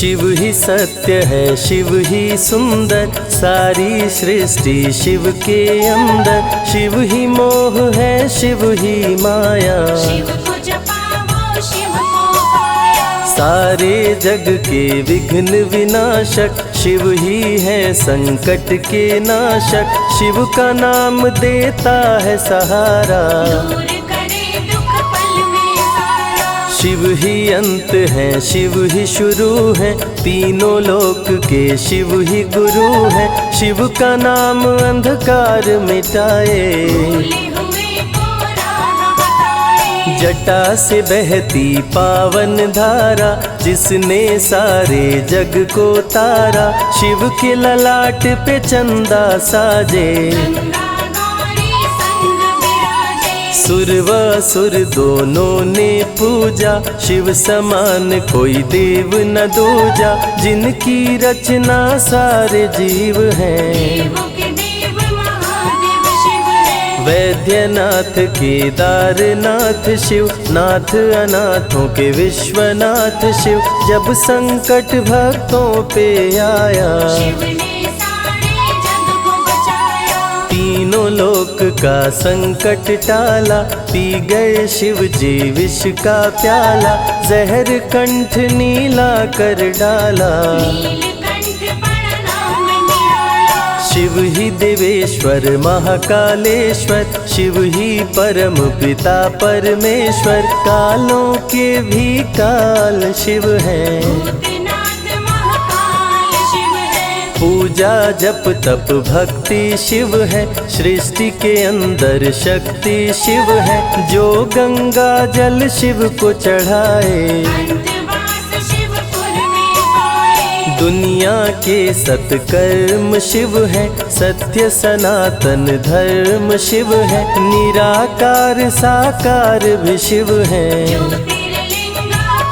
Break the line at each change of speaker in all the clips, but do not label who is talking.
शिव ही सत्य है, शिव ही सुंदर, सारी सृष्टि शिव के अंदर। शिव ही मोह है, शिव ही माया,
शिव को जपाओ शिव को पाया।
सारे जग के विघ्न विनाशक, शिव ही है संकट के नाशक। शिव का नाम देता है सहारा,
दूर करे दुख पल में सारा।
शिव ही अंत है, शिव ही शुरू है, तीनों लोक के शिव ही गुरु है। शिव का नाम अंधकार मिटाए,
भूले हुए को राह बताए।
जटा से बहती पावन धारा, जिसने सारे जग को तारा। शिव के ललाट पे चंदा साजे,
गंगा गौरी संग विराजे।
सुर व असुर दोनों ने पूजा, शिव समान कोई देव न दूजा। जिनकी रचना सारे जीव हैं,
देवों के देव महादेव शिव है।
वैद्यनाथ केदारनाथ शिव, नाथ अनाथों के विश्वनाथ शिव। जब संकट भक्तों पे आया,
शिव ने सारे जग को बचाया।
तीनों लोक का संकट टाला, पी गए शिव जी विष का प्याला। जहर कंठ नीला कर डाला,
नीलकंठ बड़ा नाम निराला।
शिव ही देवेश्वर महाकालेश्वर, शिव ही परम पिता परमेश्वर। कालों के भी काल शिव हैं,
भूतनाथ महाकाल शिव है।
पूजा जप तप भक्ति शिव है, सृष्टि के अंदर शक्ति शिव है। जो गंगा जल शिव को चढ़ाए,
अंतवास शिवपुर में पाए।
दुनिया के सत्कर्म शिव है, सत्य सनातन धर्म शिव है। निराकार साकार भी शिव है,
ज्योतिर्लिंगाकार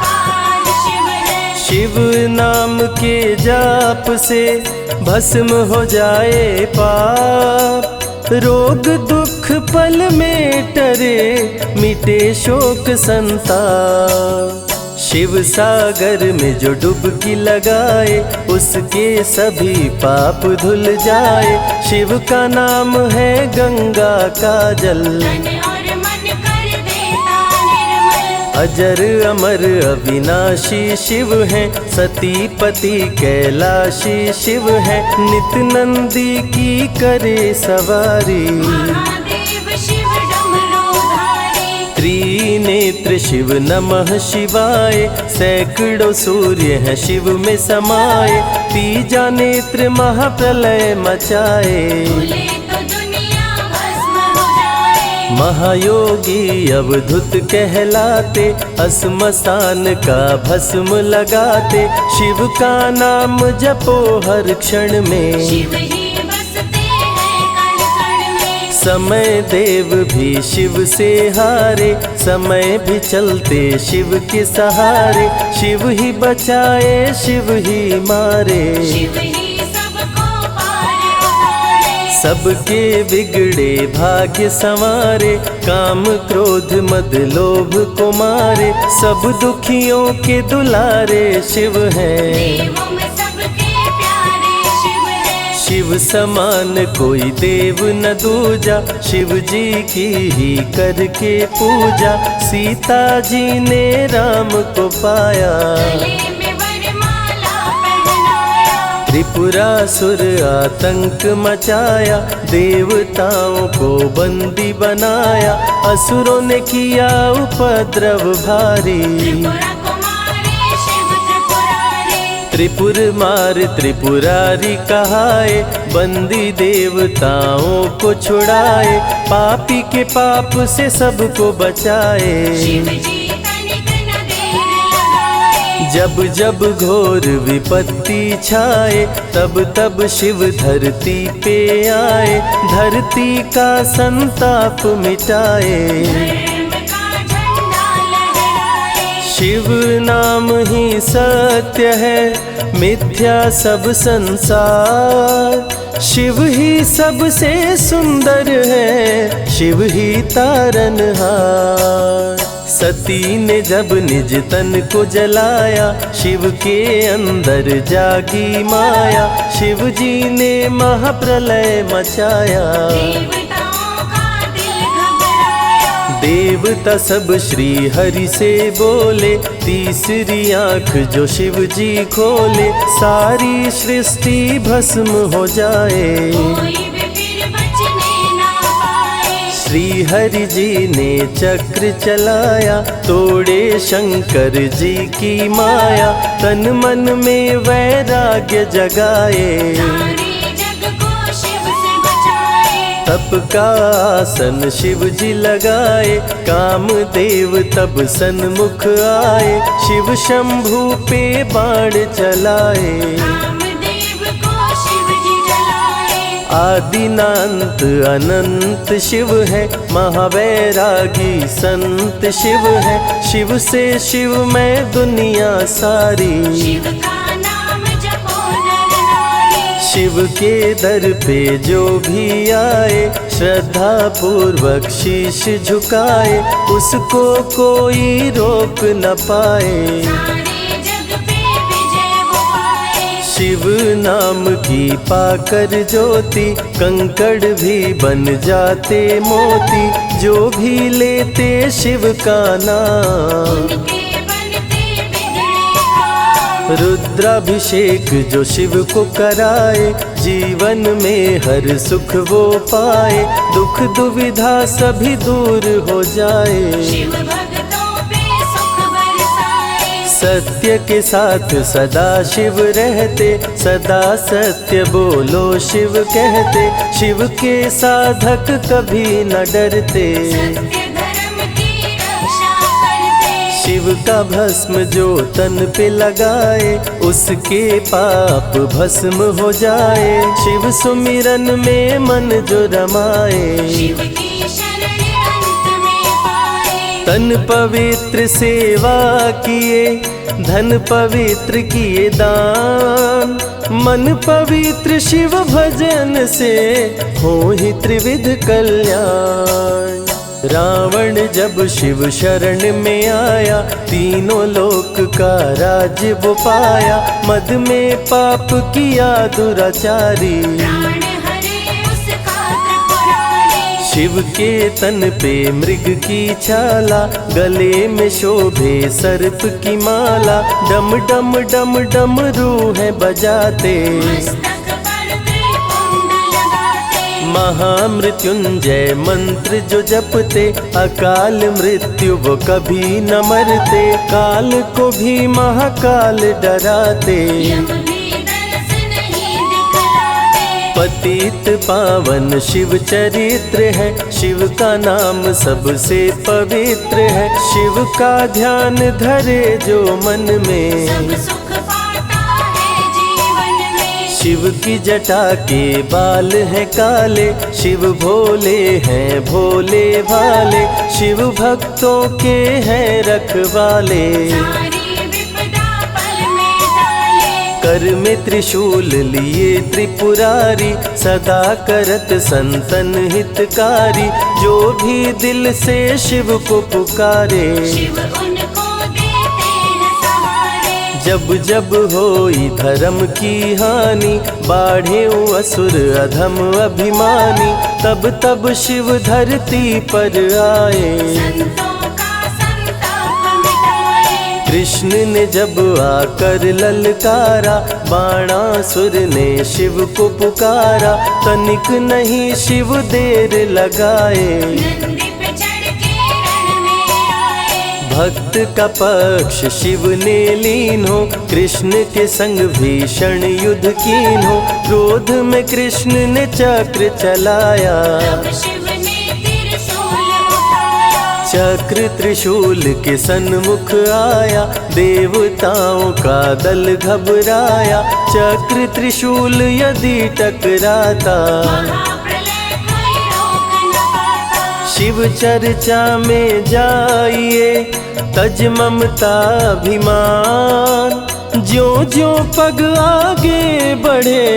शिव है।
शिव नाम के जाप से भस्म हो जाए पाप। रोग दुख पल में टरे, मिटे शोक संताप। शिव सागर में जो डुबकी लगाए, उसके सभी पाप धुल जाए। शिव का नाम है गंगा का जल,
तन और मन कर देता निर्मल।
अजर अमर अविनाशी शिव है, सती पति कैलाशी शिव है। नित नंदी की करे सवारी,
महादेव शिव डमरूधारी।
त्रिनेत्र शिव नमः शिवाय। सैकड़ों सूर्य हैं शिव में समाये, तीजा नेत्र महाप्रलय मचाए।
भूले तो दुनिया भस्म हो जाए।
महायोगी अवधूत कहलाते, अस्मशान का भस्म लगाते। शिव का नाम जपो हर क्षण में,
शिव ही बसते हैं कण कण में।
समय देव भी शिव से हारे, समय भी चलते शिव के सहारे। शिव ही बचाए शिव ही मारे,
शिव ही सबको पार उतारे।
सबके बिगड़े भाग्य संवारे। काम क्रोध मद लोभ को मारे, सब दुखियों के दुलारे शिव हैं।
देवों में सबके प्यारे शिव है।
शिव समान कोई देव न दूजा, शिव जी की ही करके पूजा। सीता जी ने राम को पाया,
गले में वरमाला पहनाया।
त्रिपुरासुर आतंक मचाया, देवताओं को बंदी बनाया। असुरों ने किया उपद्रव भारी,
त्रिपुरा कुमारी शिव त्रिपुरारी।
त्रिपुर मार त्रिपुरारी कहाए, बंदी देवताओं को छुड़ाए। पापी के पाप से सबको बचाए,
शिव जी तनिक न देर लगाए।
जब जब घोर विपत्ति छाए, तब तब शिव धरती पे आए। धरती का संताप मिटाए,
धर्म का झंडा लहराए।
शिव नाम ही सत्य है, मिथ्या सब संसार। शिव ही सबसे सुंदर है, शिव ही तारनहार। सती ने जब निज तन को जलाया, शिव के अंदर जागी माया, शिव जी ने महाप्रलय मचाया।
देवताओं का दिल घबराया,
देवता सब श्री हरि से बोले, तीसरी आंख जो शिव जी खोले, सारी सृष्टि भस्म हो जाए।
कोई भी फिर बचने ना पाए।
श्री हरि जी ने चक्र चलाया, तोड़े शंकर जी की माया, तन मन में वैराग्य जगाए।
सारे जग को शिव से बचाए।
तप का आसन शिव जी लगाए, कामदेव तब सन्मुख आए, शिव शंभू पे बाण चलाए।
कामदेव को शिव जी जलाए।
आदिनांत अनंत शिव है, महावैरागी संत शिव है, शिव से शिव में दुनिया सारी।
शिव का नाम जपो नर नारी।
शिव के दर पे जो भी आए, श्रद्धा पूर्वक शीश झुकाए, उसको कोई रोक न पाए।
सारे जग पे विजय वो पाए।
शिव नाम की पाकर ज्योति, कंकड़ भी बन जाते मोती, जो भी लेते शिव का नाम।
उनके बनते बिगड़े काम।
रुद्राभिषेक जो शिव को कराए, जीवन में हर सुख वो पाए, दुख दुविधा सभी दूर हो जाए।
शिव भक्तों पे सुख बरसाए।
सत्य के साथ सदा शिव रहते, सदा सत्य बोलो शिव कहते, शिव के साधक कभी न डरते।
सत्य धर्म की रक्षा करते।
शिव का भस्म जो तन पे लगाए, उसके पाप भस्म हो जाए। शिव सुमिरन में मन जो रमाए,
शिव की शरण अंत में पाए।
तन पवित्र सेवा किए, धन पवित्र किए दान, मन पवित्र शिव भजन से हो ही त्रिविध कल्याण। रावण जब शिव शरण में आया, तीनों लोक का राज्य वो पाया, मद में पाप किया दुराचारी।
प्राण हरे उसका त्रिपुरारी।
शिव के तन पे मृग की छाला, गले में शोभे सर्प की माला, डम डम डम डम रूह बजाते।
मस्तक पर त्रिपुंड लगाते।
महामृत्युंजय मंत्र जो जपते, अकाल मृत्यु वो कभी न मरते, काल को भी महाकाल डराते।
यम भी दरस नहीं दिखलाते।
पतित पावन शिव चरित्र है, शिव का नाम सबसे पवित्र है, शिव का ध्यान धरे जो मन में,
सब सुख पाता है जीवन में।
शिव की जटा के बाल हैं काले, शिव भोले हैं भोले भाले, शिव भक्तों के हैं रखवाले।
सारी विपदा पल में टाले।
कर में त्रिशूल लिए त्रिपुरारी, सदा करत संतन हितकारी, जो भी दिल से शिव को पुकारे।
शिव उनको देते हैं सहारे।
जब जब होई धर्म की हानि, बाढ़े असुर अधम अभिमानी, तब तब शिव धरती पर आए।
संतों का संताप मिटाए।
कृष्ण ने जब आकर ललकारा, बाणासुर ने शिव को पुकारा, तनिक नहीं शिव देर लगाए।
नंदी पे चढ़ के रण में आए।
भक्त का पक्ष शिव ने लीन हो, कृष्ण के संग भीषण युद्ध कीन हो, क्रोध में कृष्ण ने चक्र चलाया।
तब शिव ने त्रिशूल उठाया।
चक्र त्रिशूल के सन्मुख आया, देवताओं का दल घबराया, चक्र त्रिशूल यदि टकराता,
महाप्रलय कोई रोक न पाता।
शिव चर्चा में जाइए, तज ममता अभिमान, ज्यों ज्यों पग आगे बढ़े,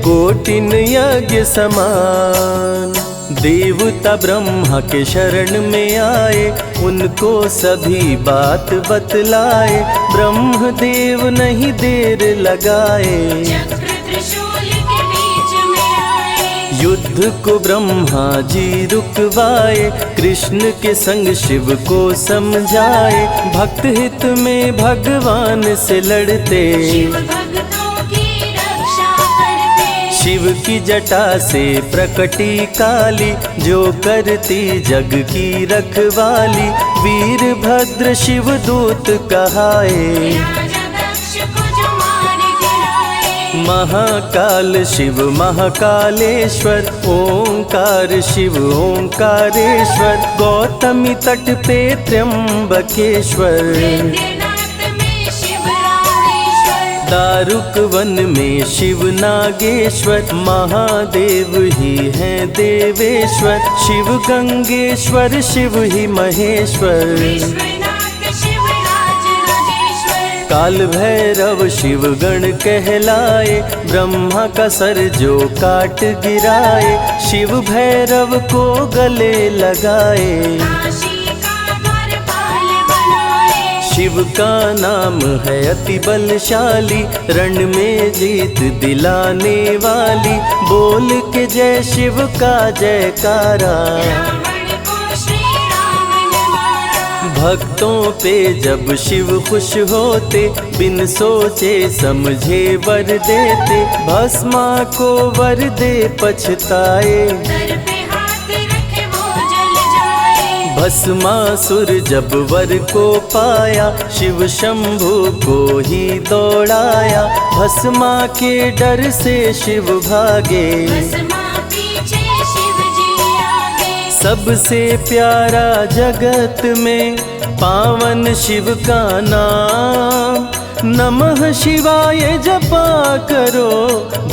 कोटिन यज्ञ समान। देवता ब्रह्मा के शरण में आए, उनको सभी बात बतलाए। ब्रह्मदेव नहीं देर लगाए,
चक्र त्रिशूल के बीच में आए।
युद्ध को ब्रह्मा जी रुकवाए, कृष्ण के संग शिव को समझाए। भक्त हित में भगवान से लड़ते,
शिव भक्तों की रक्षा करते।
शिव की जटा से प्रकटी काली, जो करती जग की रखवाली। वीरभद्र शिव दूत कहाए,
राजा दक्ष को जो मार गिराए।
महाकाल शिव महाकालेश्वर, ओंकार शिव ओंकारेश्वर। गौतमी तट पे त्र्यंबकेश्वर,
वैद्यनाथ में शिव रामेश्वर।
दारुक वन में शिव नागेश्वर। महादेव ही हैं देवेश्वर, शिव गंगेश्वर शिव ही महेश्वर।
विश्वनाथ शिव राज राजेश्वर।
काल भैरव शिव गण कहलाए, ब्रह्मा का सर जो काट गिराए। शिव भैरव को गले लगाए,
काशी का द्वारपाल बनाए।
शिव का नाम है अति बलशाली, रण में जीत दिलाने वाली। बोल के जय शिव का जयकारा,
रावण को श्री राम ने मारा।
भक्तों पे जब शिव खुश होते, बिन सोचे समझे वर देते। भस्मा को वर दे पछताए,
सर पे हाथ रखे वो जल जाए।
भस्मासुर जब वर को पाया, शिव शंभु को ही दौड़ाया। भस्मा के डर से शिव भागे,
भस्मा पीछे शिव जी आगे।
सबसे प्यारा जगत में पावन शिव का नाम। नमः शिवाय जपा करो,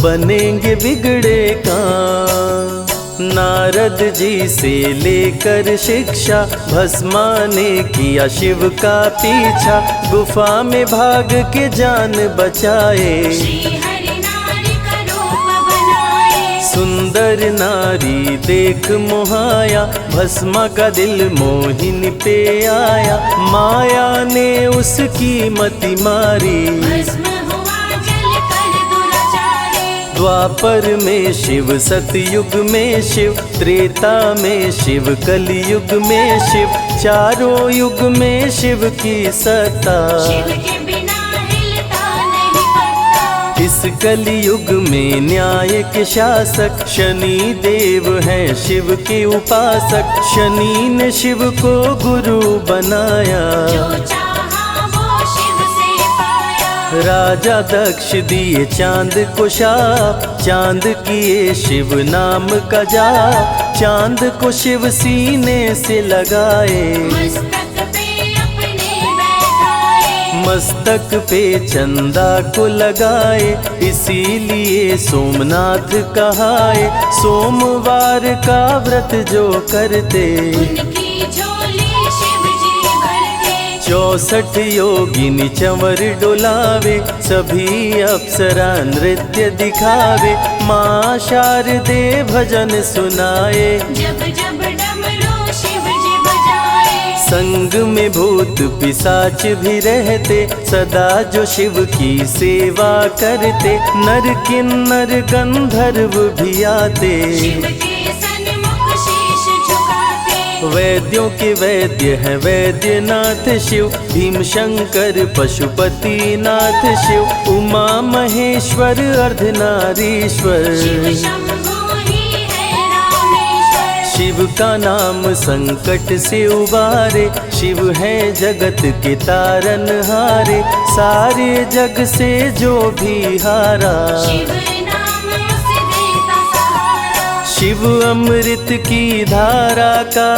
बनेंगे बिगड़े काम। नारद जी से लेकर शिक्षा, भस्मा ने किया शिव का पीछा। गुफा में भाग के जान बचाए,
श्री हरि नारी का रूप बनाए।
सुंदर नारी देख मोहाया, भस्मा का दिल मोहिनी पे आया। माया ने उसकी मति मारी,
भस्म हुआ जल कर दुराचारी।
द्वापर में शिव सतयुग में शिव, त्रेता में शिव कलयुग में शिव। चारों युग में शिव की सत्ता,
शिव के बिना हिलता नहीं पत्ता।
इस कलयुग में न्याय के शासक, शनि देव हैं शिव के उपासक। शनि ने शिव को गुरु बनाया,
जो चाहा वो शिव से पाया।
राजा दक्ष दिए चांद को शाप, चांद किए शिव नाम का जाप। चांद को शिव सीने से लगाए,
मस्तक पे अपने बैठाए।
मस्तक पे चंदा को लगाए। इसीलिए सोमनाथ कहाए, सोमवार का व्रत जो करते।
उनकी झोली शिव जी भरते।
64 योगिनी चंवर डोलावे, सभी अप्सरा नृत्य दिखावे। माँ शारदे भजन सुनाए,
जब जब डमरू शिव जी बजाए।
संग में भूत पिशाच भी रहते, सदा जो शिव की सेवा करते। नर किन्नर गंधर्व भी आते,
शिव के सन्मुख शीश झुकाते।
वैद्यों के वैद्य है वैद्यनाथ शिव। भीम शंकर पशुपति नाथ शिव। उमा महेश्वर अर्धनारीश्वर,
शिव शंभु ही है रामेश्वर।
शिव का नाम संकट से उबारे। शिव है जगत के तारनहारे, सारे जग से जो भी हारा।
शिव नाम उसे देता सहारा।
शिव अमृत की धारा का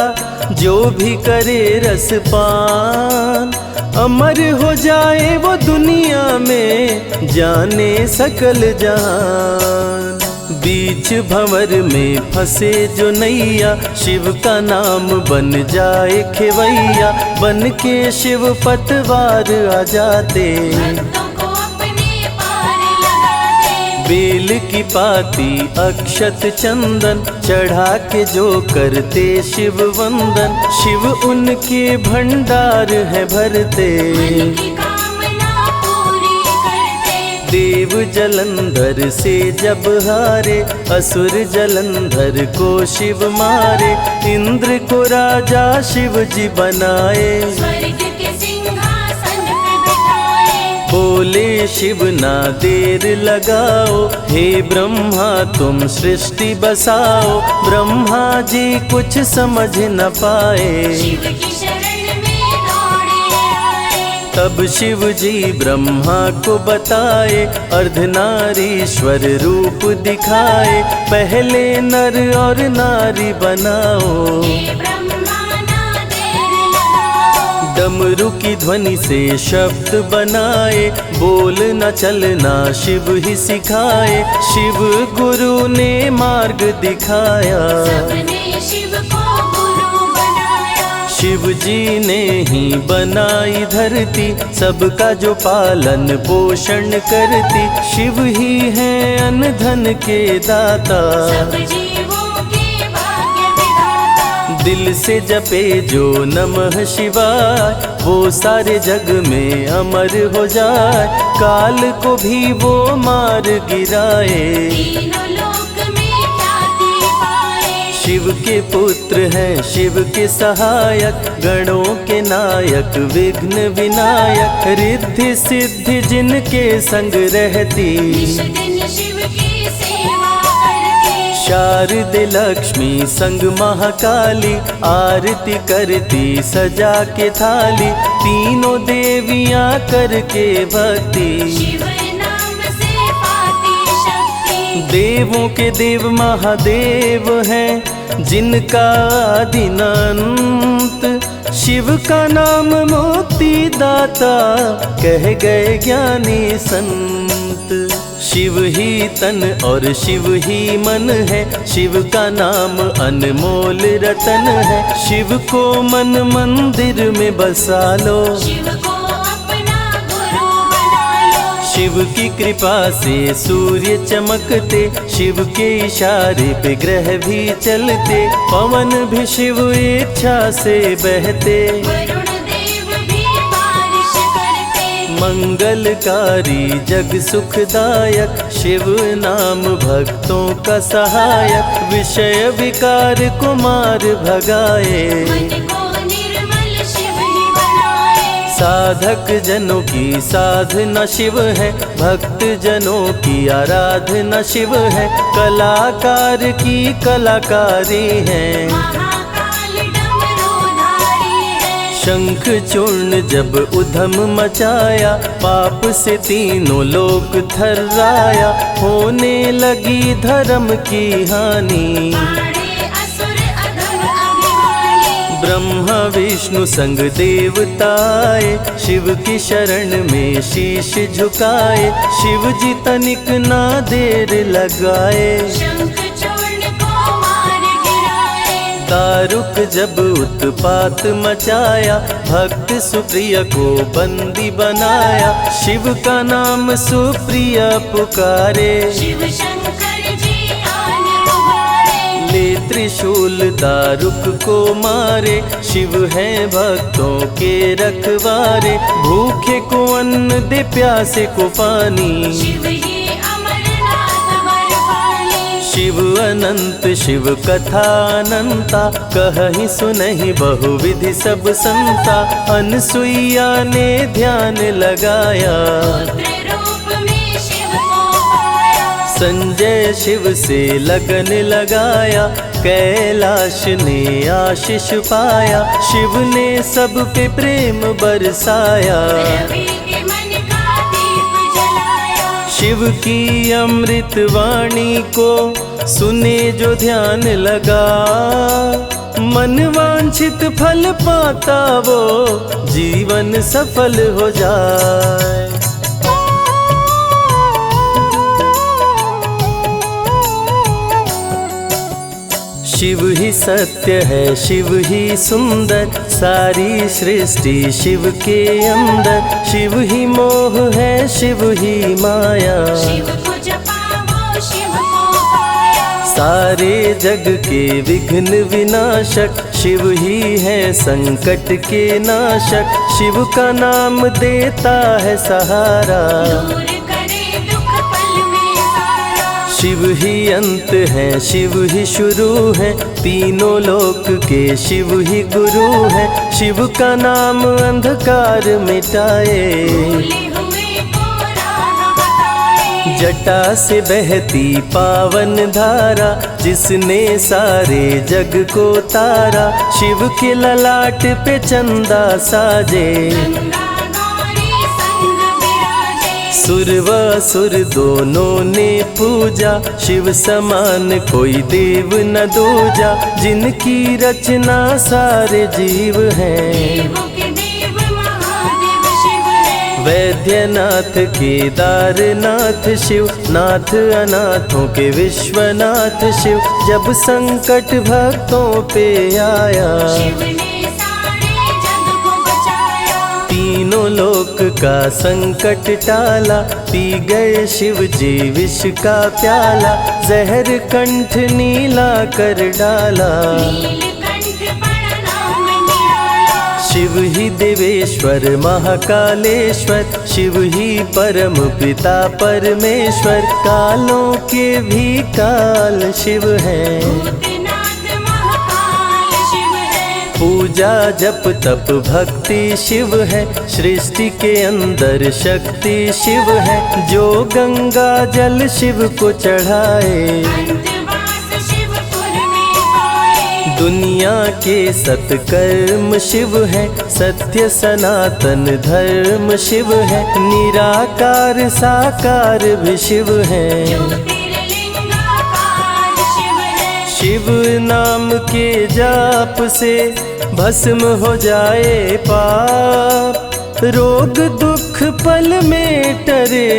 जो भी करे रसपान, अमर हो जाए वो दुनिया में, जाने सकल जहान। बीच भंवर में फंसे जो नैया, शिव का नाम बन जाए खेवैया। बन के शिव पतवार आ जाते,
भक्तों को अपने पार लगाते।
बेल की पाती अक्षत चंदन चढ़ा के जो करते शिव वंदन, शिव उनके भंडार है भरते।
मन की कामना पूरी करते।
देव जलंधर से जब हारे, असुर जलंधर को शिव मारे। इंद्र को राजा शिव जी बनाए,
स्वर्ग के सिंहासन पे बिठाए।
बोले शिव ना देर लगाओ, हे ब्रह्मा तुम सृष्टि बसाओ। ब्रह्मा जी कुछ समझ न पाए,
शिव की शरण में दौड़े आए।
तब शिव जी ब्रह्मा को बताए, अर्धनारीश्वर रूप दिखाए। पहले नर और नारी बनाओ,
हे ब्रह्मा ना देर लगाओ।
डमरू की ध्वनि से शब्द बनाए, बोलना चलना शिव ही सिखाए। शिव गुरु ने मार्ग दिखाया,
सबने शिव को गुरु बनाया।
शिव जी ने ही बनाई धरती, सबका जो पालन पोषण करती। शिव ही है अन्न धन के दाता,
सब जीवों के भाग्य विधाता।
दिल से जपे जो नमः शिवाय, वो सारे जग में अमर हो जाए। काल को भी वो मार गिराए,
तीनों लोक में ख्याति पाए।
शिव के पुत्र हैं शिव के सहायक, गणों के नायक विघ्न विनायक। रिद्धि सिद्धि जिनके संग रहती,
निश दिन शिव की सेवा करते।
शारदे लक्ष्मी संग महाकाली, आरती करती सजा के थाली। तीनों देवियां करके भक्ति,
शिव नाम से पाती शक्ति।
देवों के देव महादेव हैं, जिनका आदि न अंत। शिव का नाम मुक्ति दाता, कह गए ज्ञानी संत। शिव ही तन और शिव ही मन है, शिव का नाम अनमोल रतन है। शिव को मन मंदिर में बसा लो,
शिव को अपना गुरु बना लो।
शिव की कृपा से सूर्य चमकते, शिव के इशारे पे ग्रह भी चलते। पवन भी शिव इच्छा से बहते,
वरुण देव भी बारिश करते।
मंगलकारी जग सुखदायक, शिव नाम भक्तों का सहायक। विषय विकार को मार भगाए,
मन को निर्मल शिव ही बनाए।
साधक जनों की साधना शिव है, भक्त जनों की आराधना शिव है। कलाकार की कलाकारी है,
महाकाल डमरूधारी है।
शंख चूर्ण जब उधम मचाया, पाप से तीनों लोक थर्राया। होने लगी धर्म की हानि,
बाड़े असुर अधम अभिमानी।
ब्रह्मा विष्णु संग देवताए, शिव की शरण में शीश झुकाए। शिव जी तनिक ना देर लगाए,
शंख चूर्ण को मार गिराए।
दारुक जब उत्पात मचाया, भक्त सुप्रिय को बंदी बनाया। शिव का नाम सुप्रिय पुकारे,
शिव शंकर जी आन उबारे।
ले त्रिशूल दारुक को मारे। शिव है भक्तों के रखवारे, भूखे को अन्न दे प्यासे को पानी।
शिव ही अमरनाथ वर पानी।
शिव अनंत शिव कथा अनंता, कहीं सुनहि बहुविधि सब संता। अनसुईया ने ध्यान लगाया,
पुत्र रूप में शिव को पाया।
संजय शिव से लगन लगाया। कैलाश ने आशीष पाया, शिव ने सब पे प्रेम बरसाया।
रवि के मन का दीप जलाया।
शिव की अमृत वाणी को सुने जो ध्यान लगा, मन वांछित फल पाता वो जीवन सफल हो जाए। शिव ही सत्य है, शिव ही सुंदर, सारी सृष्टि शिव के अंदर। शिव ही मोह है, शिव ही माया,
शिव को जपा
सारे जग के विघ्न विनाशक शिव ही है संकट के नाशक। शिव का नाम देता है सहारा,
दूर करे दुख पल में सारा।
शिव ही अंत है शिव ही शुरू है, तीनों लोक के शिव ही गुरु है। शिव का नाम अंधकार मिटाए,
भूले हुए को राह बताए।
जटा से बहती पावन धारा, जिसने सारे जग को तारा। शिव के ललाट पे चंदा साजे,
गंगा गौरी संग विराजे।
सुर व असुर दोनों ने पूजा, शिव समान कोई देव न दूजा। जिनकी रचना सारे जीव हैं,
देवों के देव महादेव शिव है।
वैद्यनाथ केदारनाथ शिव, नाथ अनाथों के विश्वनाथ शिव। जब संकट भक्तों पे आया,
शिव ने सारे जग को बचाया।
तीनों लोक का संकट टाला। पी गए शिव जी विष का प्याला, जहर कंठ नीला कर डाला।
नीलकंठ बड़ा नाम निराला।
शिव ही देवेश्वर महाकालेश्वर, शिव ही परम पिता परमेश्वर। कालों के भी काल शिव हैं,
भूतनाथ महाकाल शिव है।
पूजा जप तप भक्ति शिव है। सृष्टि के अंदर शक्ति शिव है, जो गंगा जल शिव को चढ़ाए।
अंतवास शिवपुर में पाए।
दुनिया के सत्कर्म शिव है, सत्य सनातन धर्म शिव है। निराकार साकार भी शिव है,
ज्योतिर्लिंगाकार शिव है।
शिव नाम के जाप से भस्म हो जाए पाप। रोग दुख पल में टरे,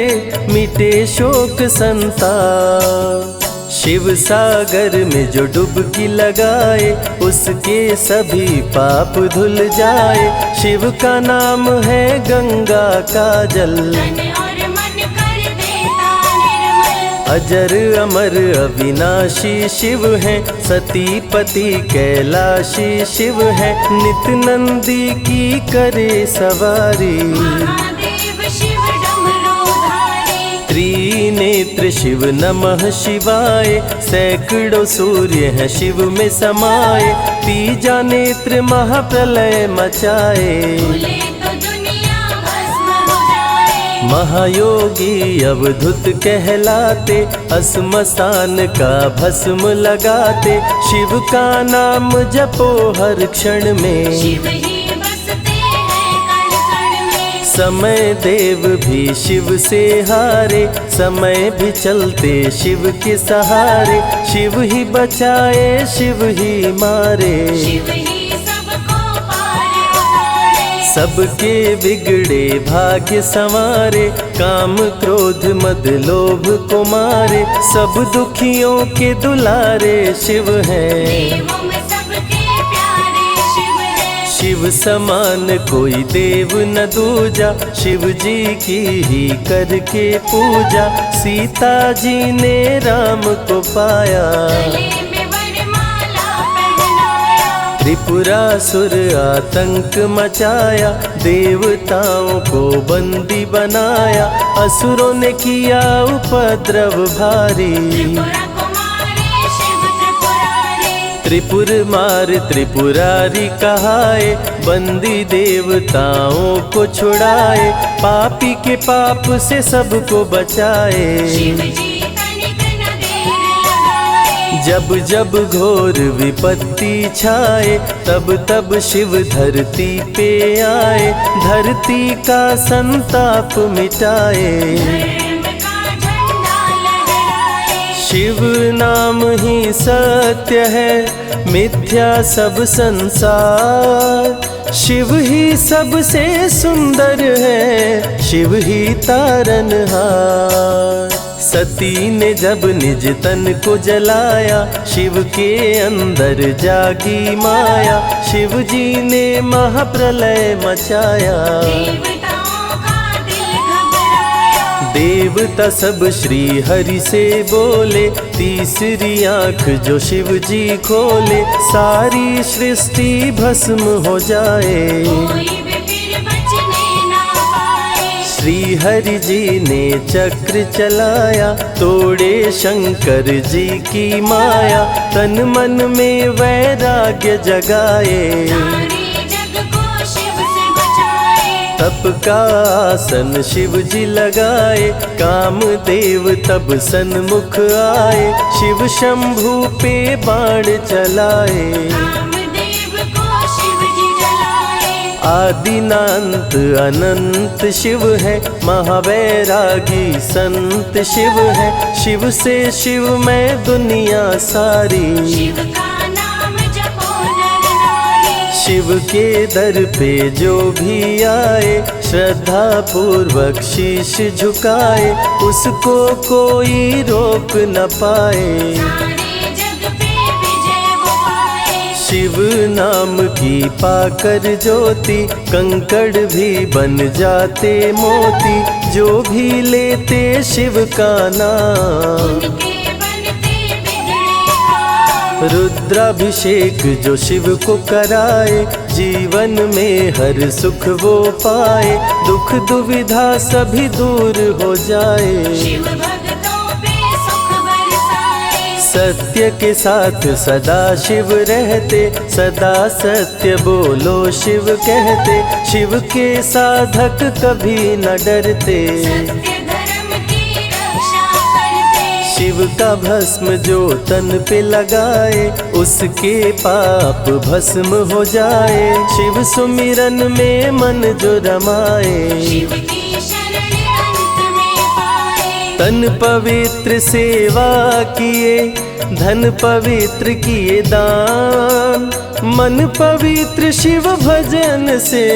मिटे शोक संताप। शिव सागर में जो डुबकी लगाए, उसके सभी पाप धुल जाए। शिव का नाम है गंगा का जल,
तन और मन कर देता निर्मल।
अजर अमर अविनाशी शिव है। सतीपति कैलाशी शिव है, नित नंदी की करे सवारी।
महादेव शिव डमरूधारी।
त्रिनेत्र शिव नमः शिवाय, सैकड़ों सूर्य हैं शिव में समाये। तीजा नेत्र महाप्रलय मचाए,
भूले तो दुनिया भस्म हो जाए।
महायोगी अवधूत कहलाते, अस्मशान का भस्म लगाते। शिव का नाम जपो हर क्षण में,
शिव ही बसते हैं कण कण में।
समय देव भी शिव से हारे, समय भी चलते शिव के सहारे। शिव ही बचाए शिव ही मारे,
शिव ही सबको पार उतारे।
सबके बिगड़े भाग्य संवारे। काम क्रोध मद लोभ को मारे, सब दुखियों के दुलारे शिव हैं।
देवों में सबके प्यारे शिव है।
शिव समान कोई देव न दूजा, शिव जी की ही करके पूजा। सीता जी ने राम को पाया,
गले में वरमाला पहनाया।
त्रिपुरासुर आतंक मचाया। देवताओं को बंदी बनाया, असुरों ने किया उपद्रव भारी।
त्रिपुरा कुमारी शिव त्रिपुरारी।
त्रिपुर मार त्रिपुरारी कहाए, बंदी देवताओं को छुड़ाए। पापी के पाप से सबको बचाए,
शिव जी तनिक न देर लगाए।
जब जब घोर विपत्ति छाए, तब तब शिव धरती पे आए। धरती का संताप मिटाए,
धर्म का झंडा लहराए।
शिव नाम ही सत्य है, मिथ्या सब संसार। शिव ही सबसे सुंदर है, शिव ही तारनहार। सती ने जब निज तन को जलाया, शिव के अंदर जागी माया। शिव जी ने महाप्रलय मचाया,
देवताओं का दिल घबराया।
देवता सब श्री हरि से बोले, तीसरी आंख जो शिव जी खोले, सारी सृष्टि भस्म हो जाए।
कोई भी फिर बचने ना पाए।
श्री हरि जी ने चक्र चलाया, तोड़े शंकर जी की माया, तन मन में वैराग्य जगाए।
सारे जग को शिव से बचाए।
तप का आसन शिव जी लगाए, कामदेव तब सन्मुख आए, शिव शंभू पे बाण चलाए।
कामदेव को शिव जी जलाए।
आदिनांत अनंत शिव है, महावैरागी संत शिव है, शिव से शिव में दुनिया सारी।
शिव का नाम जपो नर नारी।
शिव के दर पे जो भी आए, श्रद्धा पूर्वक शीश झुकाए, उसको कोई रोक न पाए।
सारे जग पे विजय वो पाए।
शिव नाम की पाकर ज्योति, कंकड़ भी बन जाते मोती, जो भी लेते शिव का नाम।
उनके बनते बिगड़े काम।
रुद्राभिषेक जो शिव को कराए, जीवन में हर सुख वो पाए, दुख दुविधा सभी दूर हो जाए।
शिव भक्तों पे सुख बरसाए।
सत्य के साथ सदा शिव रहते, सदा सत्य बोलो शिव कहते, शिव के साधक कभी न डरते।
सत्य धर्म की रक्षा करते।
शिव का भस्म जो तन पे लगाए, उसके पाप भस्म हो जाए। शिव सुमिरन में मन जो रमाए,
शिव की शरण अंत में पाए।
तन पवित्र सेवा किए, धन पवित्र किए दान, मन पवित्र शिव भजन से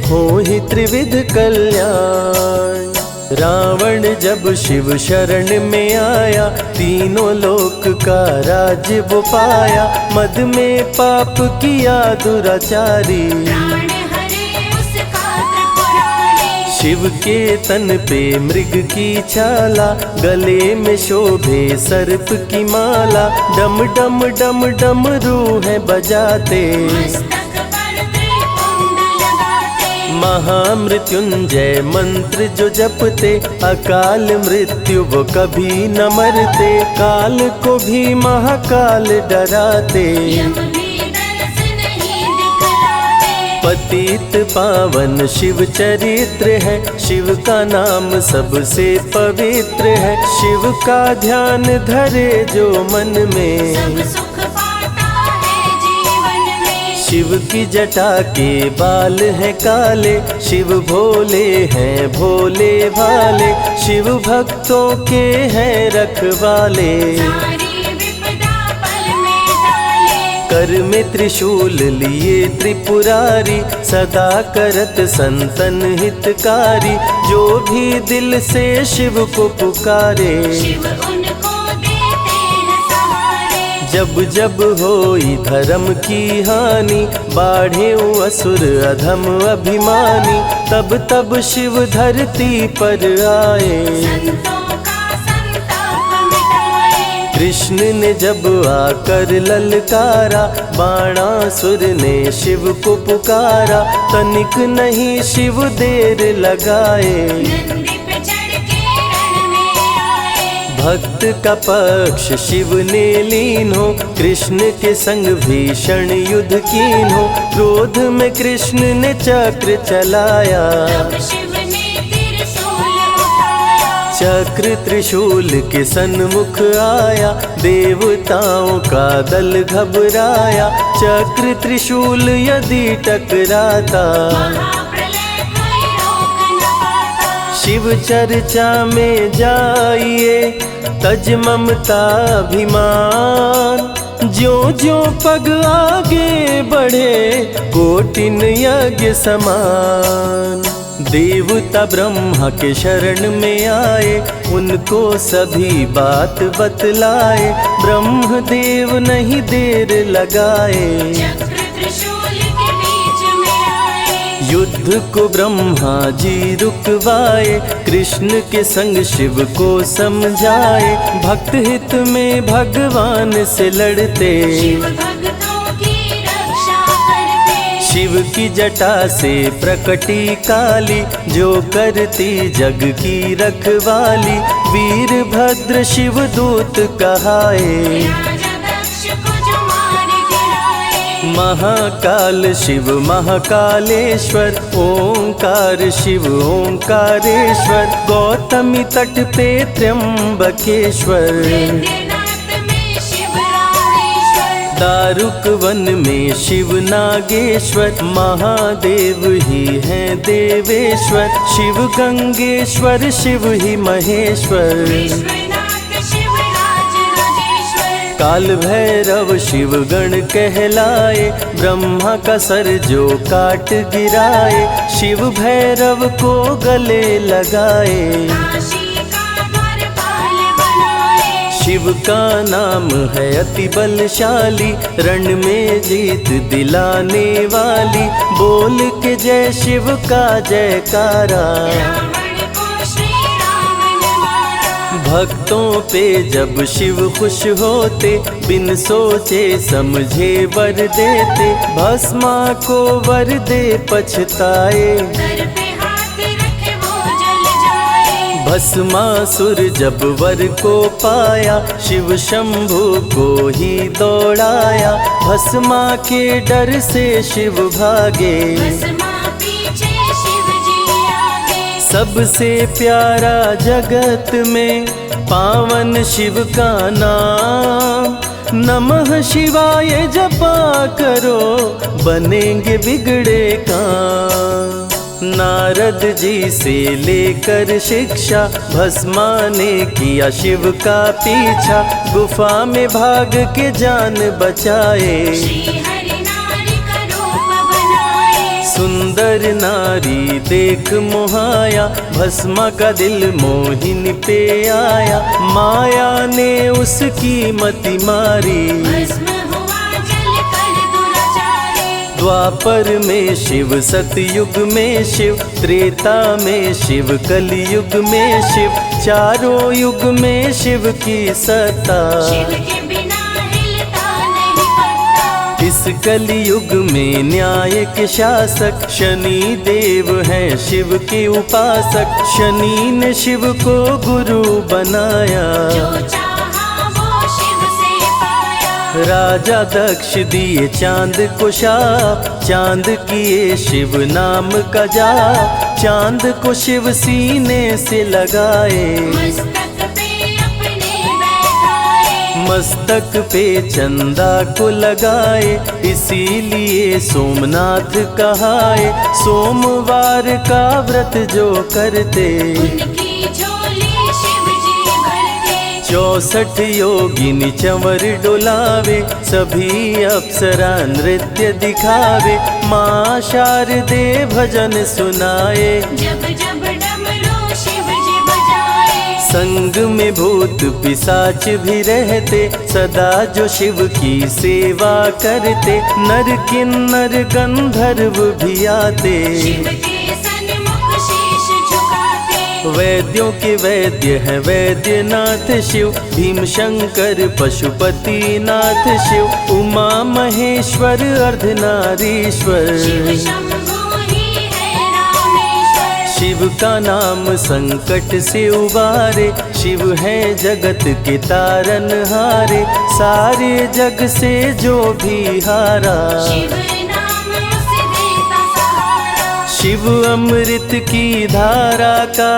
हो ही त्रिविध कल्याण। रावण जब शिव शरण में आया, तीनों लोक का राज्य वो पाया, मद में पाप किया दुराचारी।
प्राण हरे उसका त्रिपुरारी।
शिव के तन पे मृग की छाला, गले में शोभे सर्प की माला, डम डम डम डम रूहें बजाते।
मस्तक पर त्रिपुंड लगाते।
महामृत्युंजय मंत्र जो जपते, अकाल मृत्यु वो कभी न मरते, काल को भी महाकाल डराते।
यम भी दरस नहीं दिखलाते।
पतित पावन शिव चरित्र है, शिव का नाम सबसे पवित्र है, शिव का ध्यान धरे जो मन में,
सब सुख पाता है जीवन में।
शिव की जटा के बाल हैं काले, शिव भोले हैं भोले भाले, शिव भक्तों के हैं रखवाले।
सारी विपदा पल में टाले।
कर में त्रिशूल लिए त्रिपुरारी, सदा करत संतन हितकारी, जो भी दिल से शिव को पुकारे।
शिव उनको देते हैं सहारे।
जब जब होई धर्म की हानि, बाढ़े असुर अधम अभिमानी, तब तब शिव धरती पर आए।
संतों का संताप मिटाए।
कृष्ण ने जब आकर ललकारा, बाणासुर ने शिव को पुकारा, तनिक नहीं शिव देर लगाए।
नंदी पे चढ़ के रण में आए।
भक्त का पक्ष शिव ने लीन हो, कृष्ण के संग भीषण युद्ध कीन हो, क्रोध में कृष्ण ने चक्र चलाया।
तब शिव ने त्रिशूल उठाया।
चक्र त्रिशूल के सन्मुख आया, देवताओं का दल घबराया, चक्र त्रिशूल यदि टकराता,
महाप्रलय कोई रोक न पाता।
शिव चर्चा में जाइए, तज ममता अभिमान, ज्यों ज्यों पग आगे बढ़े, कोटिन यज्ञ समान। देवता ब्रह्मा के शरण में आए, उनको सभी बात बतलाए, ब्रह्मदेव नहीं देर लगाए।
चक्र त्रिशूल के बीच में आए।
युद्ध को ब्रह्मा जी रुकवाए, कृष्ण के संग शिव को समझाए। भक्त हित में भगवान से लड़ते,
शिव भक्तों की रक्षा करते।
शिव की जटा से प्रकटी काली, जो करती जग की रखवाली। वीरभद्र शिव दूत कहाए,
राजा दक्ष को जो मार गिराए।
महाकाल शिव महाकालेश्वर, ओंकार शिव ओंकारेश्वर। गौतमी तट पे त्र्यंबकेश्वर,
वैद्यनाथ में शिव रामेश्वर।
दारुक वन में शिव नागेश्वर। महादेव ही हैं देवेश्वर, शिव गंगेश्वर शिव ही महेश्वर।
विश्वनाथ शिव राजराजेश्वर।
काल भैरव शिव गण कहलाए, ब्रह्मा का सर जो काट गिराए। शिव भैरव को गले लगाए,
काशी का द्वारपाल बनाए।
शिव का नाम है अति बलशाली, रण में जीत दिलाने वाली। बोल के जय शिव का जयकारा,
रावण को श्री राम ने मारा।
भक्तों पे जब शिव खुश होते, बिन सोचे समझे वर देते। भस्मा को वर दे पछताए,
सर पे हाथ रखे वो जल जाए।
भस्मासुर जब वर को पाया, शिव शंभु को ही दौड़ाया। भस्मा के डर से शिव भागे,
भस्मा पीछे शिव जी आगे।
सबसे प्यारा जगत में पावन शिव का नाम। नमः शिवाय जपा करो, बनेंगे बिगड़े काम। नारद जी से लेकर शिक्षा, भस्मा ने किया शिव का पीछा। गुफा में भाग के जान बचाए,
श्री हरि नारी का रूप बनाए।
सुंदर नारी देख मोहाया, भस्मा का दिल मोहिनी पे आया। माया ने उसकी मति मारी,
भस्म हुआ जल कर दुराचारी।
द्वापर में शिव सतयुग में शिव, त्रेता में शिव कलयुग में शिव। चारों युग में शिव की सत्ता,
शिव के बिना हिलता नहीं पत्ता।
इस कलयुग में न्याय के शासक, शनि देव हैं शिव के उपासक। शनि ने शिव को गुरु बनाया,
जो चाहा वो शिव से पाया।
राजा दक्ष दिए चांद को शाप, चांद किए शिव नाम का जाप। चांद को शिव सीने से लगाए,
मस्तक पे अपने बैठाए।
मस्तक पे चंदा को लगाए। इसीलिए सोमनाथ कहाए, सोमवार का व्रत जो करते।
उनकी झोली शिव जी भरते।
64 योगिनी चंवर डोलावे, सभी अप्सरा नृत्य दिखावे। माँ शारदे भजन सुनाए,
जब जब डमरू शिव जी बजाए।
संग में भूत पिशाच भी रहते, सदा जो शिव की सेवा करते। नर किन्नर गंधर्व भी आते,
शिव के सन्मुख शीश झुकाते।
वैद्यों के वैद्य है वैद्यनाथ शिव। भीम शंकर पशुपति नाथ शिव। उमा महेश्वर अर्धनारीश्वर,
शिव शंभु ही है रामेश्वर।
शिव का नाम संकट से उबारे। शिव है जगत के तारनहारे, सारे जग से जो भी हारा।
शिव नाम उसे देता सहारा।
शिव अमृत की धारा का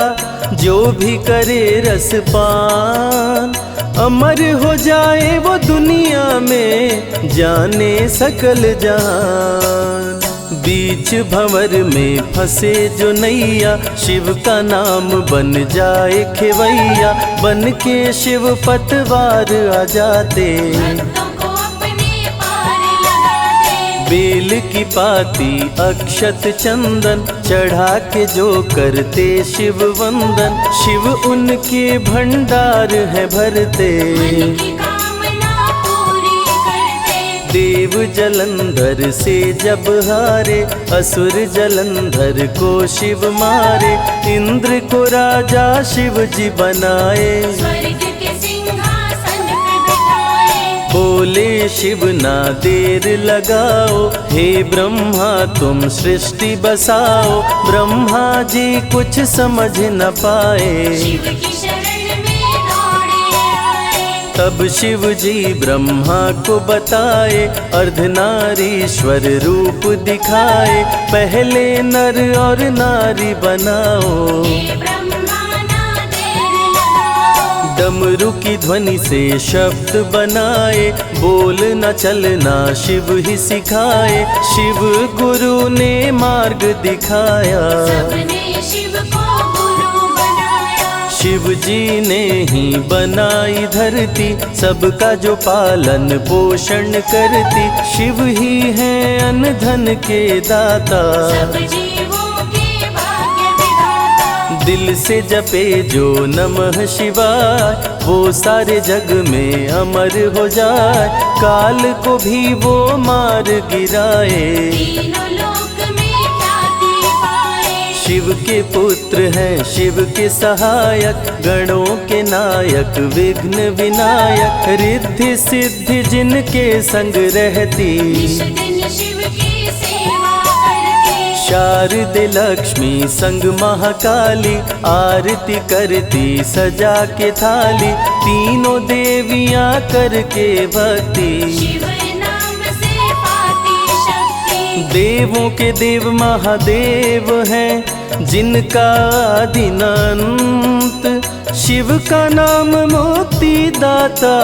जो भी करे रसपान, अमर हो जाए वो दुनिया में, जाने सकल जहान। बीच भंवर में फंसे जो नैया, शिव का नाम बन जाए खेवैया। बन के शिव पतवार आ जाते,
भक्तों को अपने पार लगाते।
बेल की पाती अक्षत चंदन, चढ़ा के जो करते शिव वंदन। शिव उनके भंडार है भरते,
मन की कामना पूरी करते।
देव जलंधर से जब हारे, असुर जलंधर को शिव मारे। इंद्र को राजा शिव जी बनाए,
स्वर्ग के सिंहासन पे बिठाए।
बोले शिव ना देर लगाओ, हे ब्रह्मा तुम सृष्टि बसाओ। ब्रह्मा जी कुछ समझ न पाए,
शिव की शरण में दौड़े आए।
तब शिव जी ब्रह्मा को बताए, अर्धनारीश्वर रूप दिखाए। पहले नर और नारी बनाओ,
हे ब्रह्मा ना देर लगाओ।
डमरू की ध्वनि से शब्द बनाए, बोलना चलना शिव ही सिखाए। शिव गुरु ने मार्ग दिखाया,
सबने शिव को गुरु बनाया।
शिव जी ने ही बनाई धरती, सबका जो पालन पोषण करती। शिव ही है अन्न धन के दाता,
सब जीवों के भाग्य विधाता।
दिल से जपे जो नमः शिवाय, वो सारे जग में अमर हो जाए। काल को भी वो मार गिराए,
तीनों लोक में ख्याति पाए।
शिव के पुत्र हैं शिव के सहायक, गणों के नायक विघ्न विनायक। रिद्धि सिद्धि जिनके संग रहती,
निश दिन शिव की सेवा करती।
शारदे लक्ष्मी संग महाकाली, आरती करती सजा के थाली। तीनों देवियां करके भक्ति,
शिव नाम से पाती शक्ति।
देवों के देव महादेव हैं, जिनका आदि न अंत। शिव का नाम मुक्ति दाता,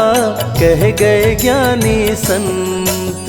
कह गए ज्ञानी संत।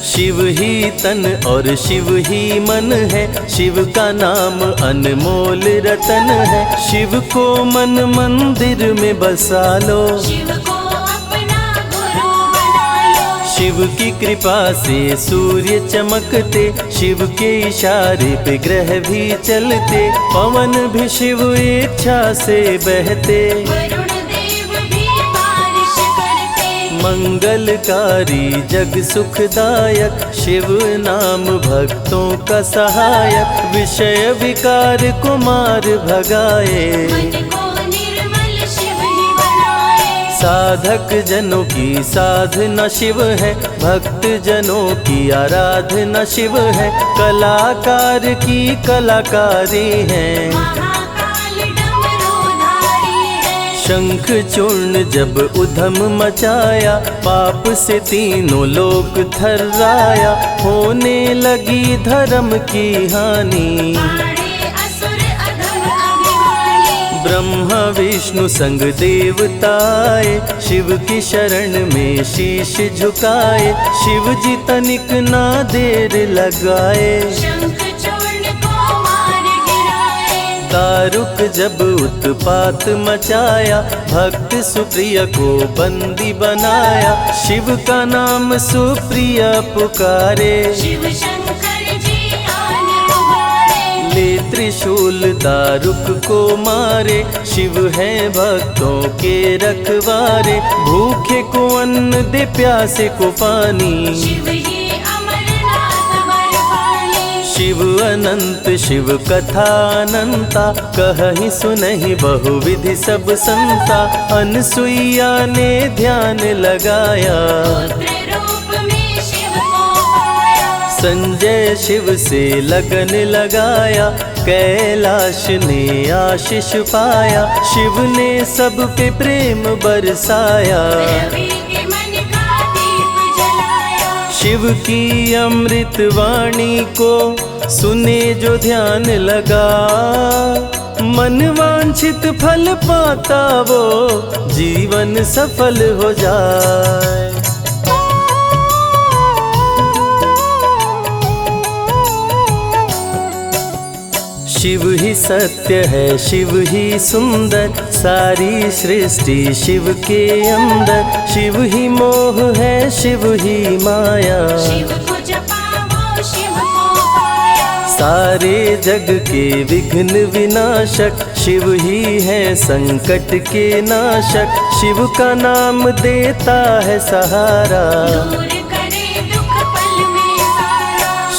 शिव ही तन और शिव ही मन है, शिव का नाम अनमोल रतन है। शिव को मन मंदिर में बसा लो,
शिव को अपना गुरु बना लो।
शिव की कृपा से सूर्य चमकते, शिव के इशारे पे ग्रह भी चलते। पवन भी शिव इच्छा से बहते,
वरुण देव भी बारिश करते।
मंगलकारी जग सुखदायक, शिव नाम भक्तों का सहायक। विषय विकार को मार भगाए,
मन को निर्मल शिव ही बनाए।
साधक जनों की साधना शिव है, भक्त जनों की आराधना शिव है। कलाकार की कलाकारी है,
महाकाल डमरूधारी है।
शंख चूर्ण जब उधम मचाया, पाप से तीनों लोक थर्राया। होने लगी धर्म की हानि,
पाड़े असुर अधम अभिमानी।
ब्रह्मा विष्णु संग देवताए, शिव की शरण में शीश झुकाए। शिव जी तनिक ना देर लगाए,
शंख चूर्ण को मार गिराए।
दारुक जब उत्पात मचाया, भक्त सुप्रिया को बंदी बनाया। शिव का नाम सुप्रिया पुकारे,
शिव शंकर जी आन उबारे।
ले त्रिशूल दारुक को मारे। शिव है भक्तों के रखवारे, भूखे को अन्न दे प्यासे को पानी।
शिव ही अमरनाथ बरपाली।
शिव अनंत शिव कथा अनंता, कहीं सुनहि बहुविधि सब संता। अनसुईया ने ध्यान लगाया,
पुत्र रूप में शिव को पाया।
संजय शिव से लगन लगाया। कैलाश ने आशीष पाया, शिव ने सब पे प्रेम बरसाया।
रवि के मन का दीप जलाया।
शिव की अमृत वाणी को सुने जो ध्यान लगा, मन वांछित फल पाता वो जीवन सफल हो जाए। शिव ही सत्य है, शिव ही सुंदर, सारी सृष्टि शिव के अंदर। शिव ही मोह है, शिव ही माया,
शिव को जपा वो शिव को पाया।
सारे जग के विघ्न विनाशक। शिव ही है संकट के नाशक, शिव का नाम देता है सहारा।
दूर करे दुख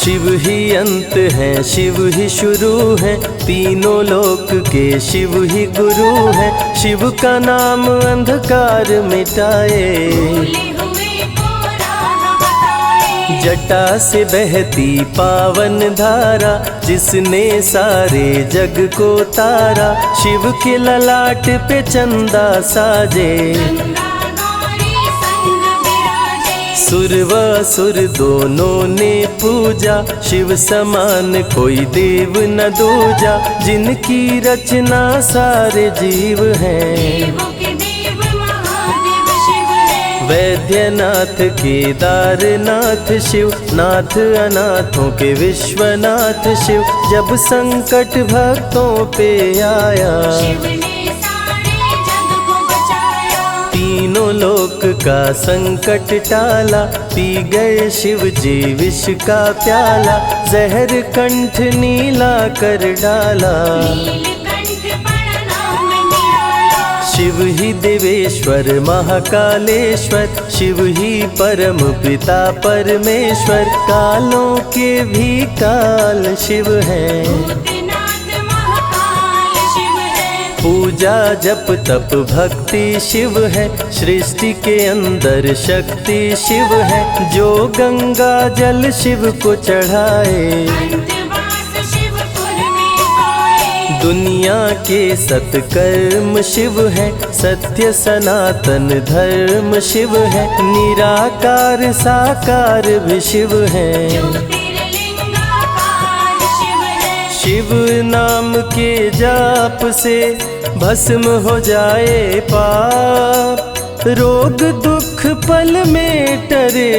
शिव ही अंत है, शिव ही शुरू है, तीनों लोक के शिव ही गुरु है। शिव का नाम अंधकार मिटाए,
भूले हुए को राह बताए।
जटा से बहती पावन धारा, जिसने सारे जग को तारा। शिव के ललाट पे चंदा साजे,
गंगा गौरी संग विराजे।
सुर व असुर दोनों ने पूजा, शिव समान कोई देव न दूजा। जिनकी रचना सारे जीव हैं,
देवों के देव महादेव शिव है।
वैद्यनाथ केदारनाथ शिव, नाथ अनाथों के विश्वनाथ शिव। जब संकट भक्तों पे आया,
शिव ने सारे जग को बचाया।
तीनों लोक का संकट टाला। पी गए शिव जी विष का प्याला, जहर कंठ नीला कर डाला।
नीलकंठ पड़ा नाम निराला।
शिव ही देवेश्वर महाकालेश्वर, शिव ही परम पिता परमेश्वर। कालों के भी काल शिव है,
भूतनाथ महाकाल शिव है।
पूजा जप तप भक्ति शिव है, सृष्टि के अंदर शक्ति शिव है। जो गंगा जल शिव को चढ़ाए,
अंतवास शिवपुर में पाए।
दुनिया के सत्कर्म शिव है, सत्य सनातन धर्म शिव है। निराकार साकार भी शिव है,
ज्योतिर्लिंगाकार शिव है।
शिव नाम के जाप से भस्म हो जाए पाप। रोग दुख पल में टरे,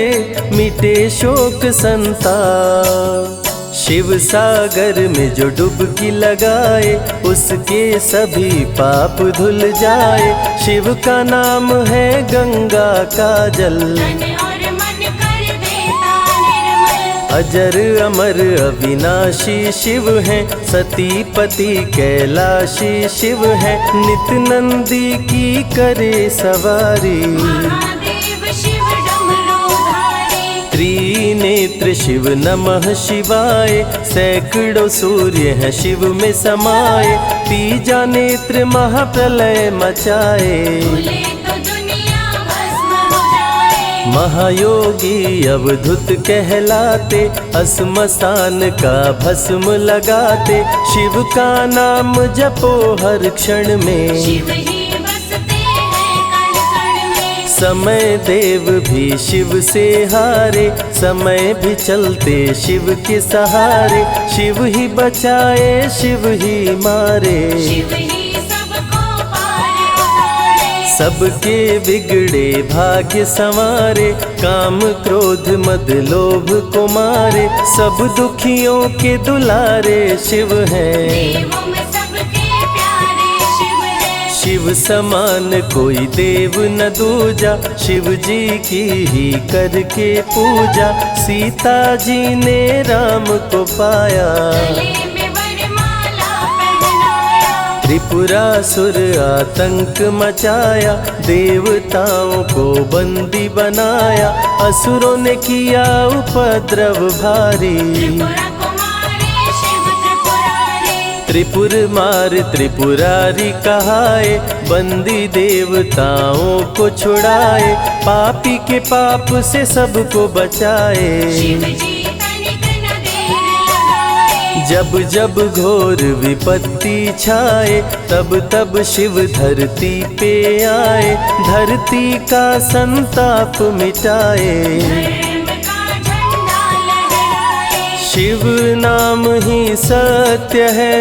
मिटे शोक संताप। शिव सागर में जो डुबकी लगाए, उसके सभी पाप धुल जाए। शिव का नाम है गंगा का जल,
तन और मन कर देता निर्मल।
अजर अमर अविनाशी शिव है, सती पति कैलाशी शिव है। नित नंदी की करे सवारी,
महादेव शिव डमरूधारी।
त्रिनेत्र शिव नमः शिवाय। सैकड़ों सूर्य है शिव में समाये, तीजा नेत्र महाप्रलय मचाए।
भूले तो दुनिया भस्म हो जाए।
महायोगी अवधूत कहलाते, असमसान का भस्म लगाते। शिव का नाम जपो हर क्षण में,
शिव ही बसते हैं कण कण में।
समय देव भी शिव से हारे, समय भी चलते शिव के सहारे। शिव ही बचाए शिव ही मारे,
शिव ही सबको पार उतारे।
सबके बिगड़े भाग्य संवारे। काम क्रोध मद लोभ को मारे, सब दुखियों के दुलारे शिव हैं।
देवों में सबके प्यारे शिव है।
शिव समान कोई देव न दूजा, शिव जी की ही करके पूजा। सीता जी ने राम को पाया,
गले में वरमाला पहनाया।
त्रिपुरासुर आतंक मचाया। देवताओं को बंदी बनाया, असुरों ने किया उपद्रव भारी।
त्रिपुरा कुमारी शिव त्रिपुरारी।
त्रिपुर मार त्रिपुरारी कहाए, बंदी देवताओं को छुड़ाए। पापी के पाप से सबको बचाए,
शिव जी तनिक न देर लगाए।
जब जब घोर विपत्ति छाए, तब तब शिव धरती पे आए। धरती का संताप मिटाए,
धर्म का झंडा लहराए।
शिव नाम ही सत्य है,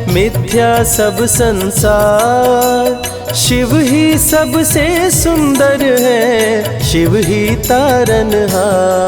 मिथ्या सब संसार। शिव ही सबसे सुंदर है, शिव ही तारनहार।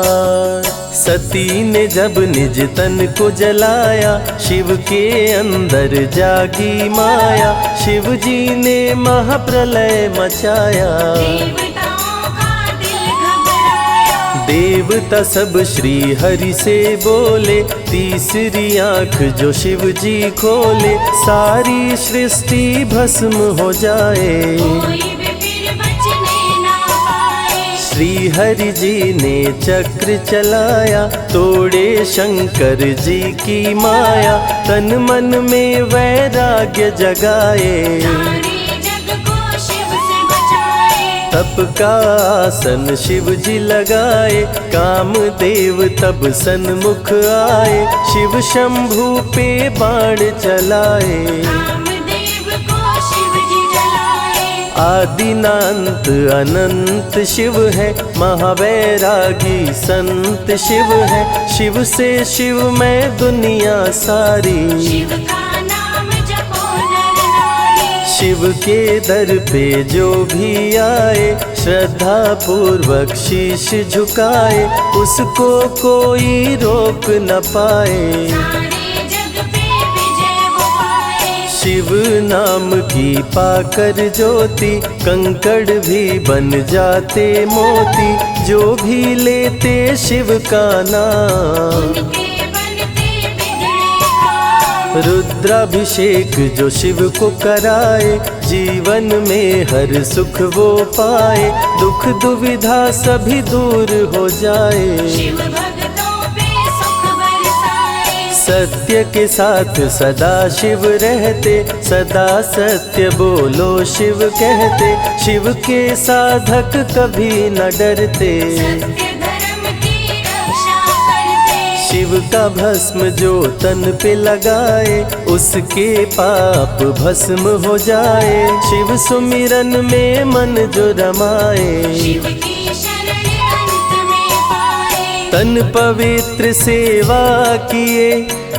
सती ने जब निज तन को जलाया, शिव के अंदर जागी माया। शिव जी ने महाप्रलय मचाया,
देवताओं का दिल घबराया।
देवता सब श्री हरि से बोले। तीसरी आंख जो शिव जी खोले, सारी सृष्टि भस्म हो जाए।
कोई भी फिर बचने ना पाए।
श्री हरि जी ने चक्र चलाया, तोड़े शंकर जी की माया, तन मन में वैराग्य जगाए,
सारे जग को शिव से बचाए।
तप का आसन शिव जी लगाए, कामदेव तब सन्मुख आए, शिव शंभू पे बाण चलाए,
कामदेव को शिव जी जलाए।
आदिनांत अनंत शिव है, महावैरागी संत शिव है, शिव से शिव में दुनिया सारी,
शिव का नाम जपो नर नारी।
शिव के दर पे जो भी आए, श्रद्धा पूर्वक शीश झुकाए, उसको कोई रोक न पाए,
सारे जग पे विजय वो पाए।
शिव नाम की पाकर ज्योति, कंकड़ भी बन जाते मोती, जो भी लेते शिव का नाम,
उनके बनते बिगड़े काम।
रुद्राभिषेक जो शिव को कराए, जीवन में हर सुख वो पाए, दुख दुविधा सभी दूर हो जाए,
शिव भक्तों पे सुख बरसाए।
सत्य के साथ सदा शिव रहते, सदा सत्य बोलो शिव कहते, शिव के साधक कभी न डरते,
सत्य धर्म की रक्षा करते।
शिव का भस्म जो तन पे लगाए, उसके पाप भस्म हो जाए, शिव सुमिरन में मन जो रमाए,
शिव की शरण अंत में पाए।
तन पवित्र सेवा किए,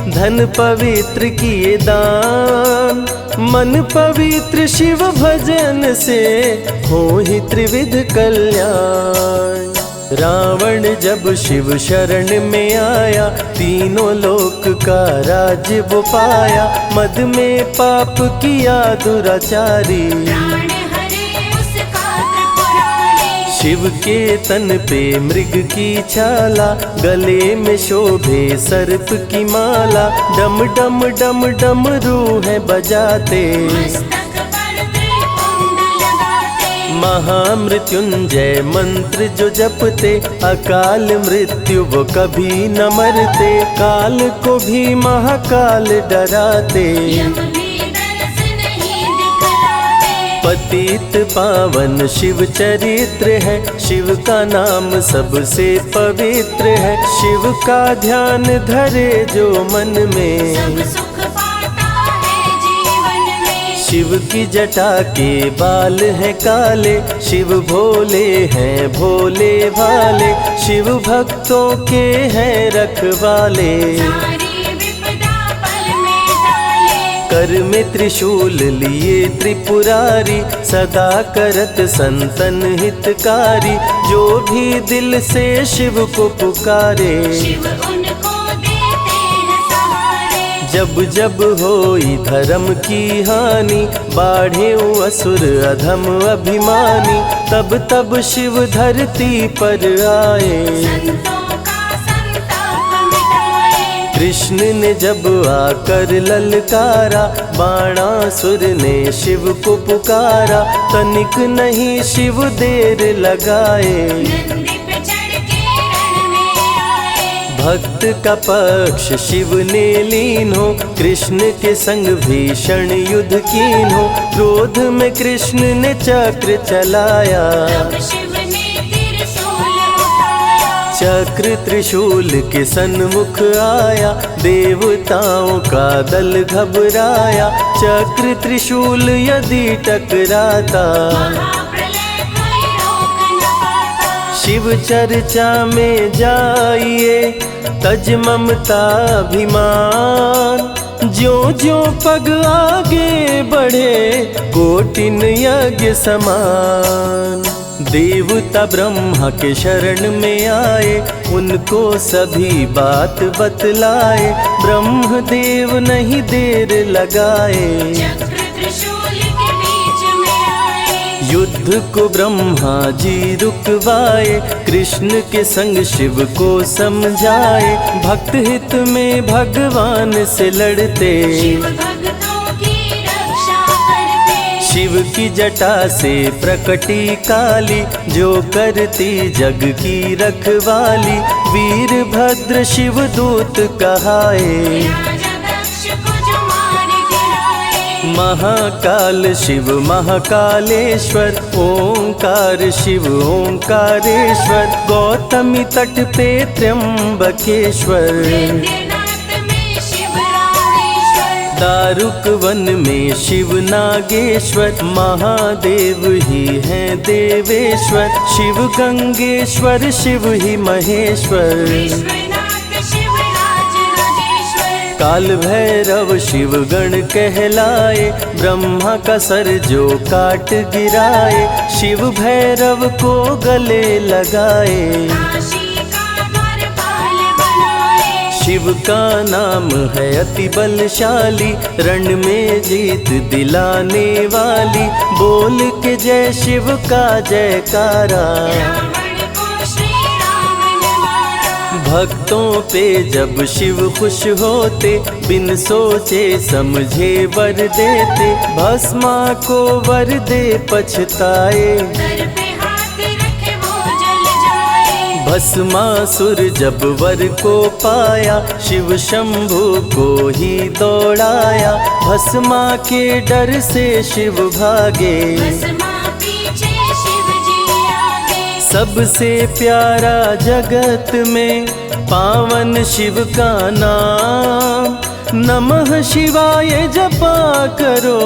धन पवित्र किए दान, मन पवित्र शिव भजन से हो ही त्रिविध कल्याण। रावण जब शिव शरण में आया, तीनों लोक का राज्य वो पाया, मद में पाप किया दुराचारी,
प्राण हरे उसका त्रिपुरारी।
शिव के तन पे मृग की छाला, गले में शोभे सर्प की माला, डम डम डम डम रूह बजाते,
मस्तक पर त्रिपुंड लगाते।
महामृत्युंजय मंत्र जो जपते, अकाल मृत्यु वो कभी न मरते, काल को भी महाकाल डराते,
यम भी दर्श नहीं दिखलाते।
पतित पावन शिव चरित्र है, शिव का नाम सबसे पवित्र है, शिव का ध्यान धरे जो मन में,
सब सुख पाता है जीवन में।
शिव की जटा के बाल हैं काले, शिव भोले हैं भोले भाले, शिव भक्तों के हैं रखवाले,
सारी विपदा पल में टाले।
कर में त्रिशूल लिए त्रिपुरारी, सदा करत संतन हितकारी, जो भी दिल से शिव को पुकारे,
शिव उनको देते हैं सहारे।
जब जब होई धर्म की हानि, बाढ़े असुर अधम अभिमानी, तब तब शिव धरती पर आए,
संतों का संताप मिटाए।
कृष्ण ने जब आकर ललकारा, बाणासुर ने शिव को पुकारा, तनिक नहीं शिव देर लगाए,
नंदी पे चढ़ के रण में आए।
भक्त का पक्ष शिव ने लीन हो, कृष्ण के संग भीषण युद्ध कीन हो, क्रोध में कृष्ण ने चक्र चलाया,
तब शिव ने त्रिशूल उठाया।
चक्र त्रिशूल के सन्मुख आया, देवताओं का दल घबराया, चक्र त्रिशूल यदि टकराता,
महाप्रलय कोई रोक न पाता।
शिव चर्चा में जाइए, तज ममता अभिमान, ज्यों ज्यों पग आगे बढ़े, कोटिन यज्ञ समान। देवता ब्रह्मा के शरण में आए, उनको सभी बात बतलाए, ब्रह्मदेव नहीं देर लगाए,
चक्र त्रिशूल के बीच में आए।
युद्ध को ब्रह्मा जी रुकवाए, कृष्ण के संग शिव को समझाए, भक्त हित में भगवान से लड़ते,
शिव भक्तों की रक्षा करते।
शिव की जटा से प्रकटी काली, जो करती जग की रखवाली। वीरभद्र शिव दूत कहाए,
राजा दक्ष को जो मार गिराए।
महाकाल शिव महाकालेश्वर, ओंकार शिव ओंकारेश्वर। गौतमी तट पे त्र्यंबकेश्वर,
वैद्यनाथ में शिव रामेश्वर।
दारुक वन में शिव नागेश्वर। महादेव ही हैं देवेश्वर, शिव गंगेश्वर शिव ही महेश्वर।
विश्वनाथ शिव राज राजेश्वर।
काल भैरव शिव गण कहलाए, ब्रह्मा का सर जो काट गिराए। शिव भैरव को गले लगाए,
काशी का द्वारपाल बनाए।
शिव का नाम है अति बलशाली, रण में जीत दिलाने वाली। बोल के जय शिव का जयकारा,
रावण को श्री राम ने मारा।
भक्तों पे जब शिव खुश होते, बिन सोचे समझे वर देते। भस्मा को वर दे पछताए,
सर पे हाथ रखे वो जल जाए।
भस्मासुर जब वर को पाया, शिव शंभु को ही दौड़ाया। भस्मा के डर से शिव भागे,
भस्मा पीछे शिव जी आगे।
सबसे प्यारा जगत में पावन शिव का नाम। नमः शिवाय जपा करो,